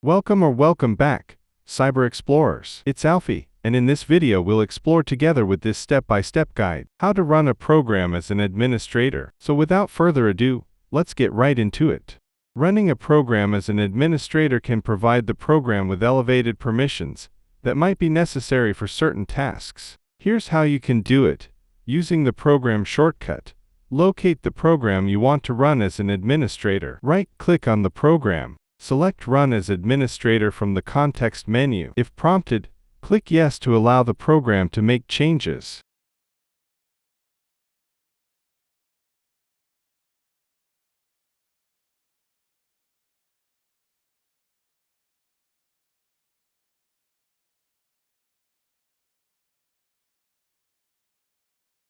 Welcome back, Cyber Explorers. It's Alfie, and in this video we'll explore together with this step-by-step guide, how to run a program as an administrator. So without further ado, let's get right into it. Running a program as an administrator can provide the program with elevated permissions that might be necessary for certain tasks. Here's how you can do it. Using the program shortcut, locate the program you want to run as an administrator. Right-click on the program. Select Run as Administrator from the context menu. If prompted, click Yes to allow the program to make changes.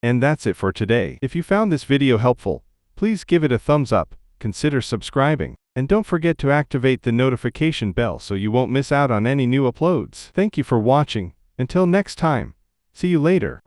And that's it for today. If you found this video helpful, please give it a thumbs up, consider subscribing, and don't forget to activate the notification bell so you won't miss out on any new uploads. Thank you for watching. Until next time, see you later.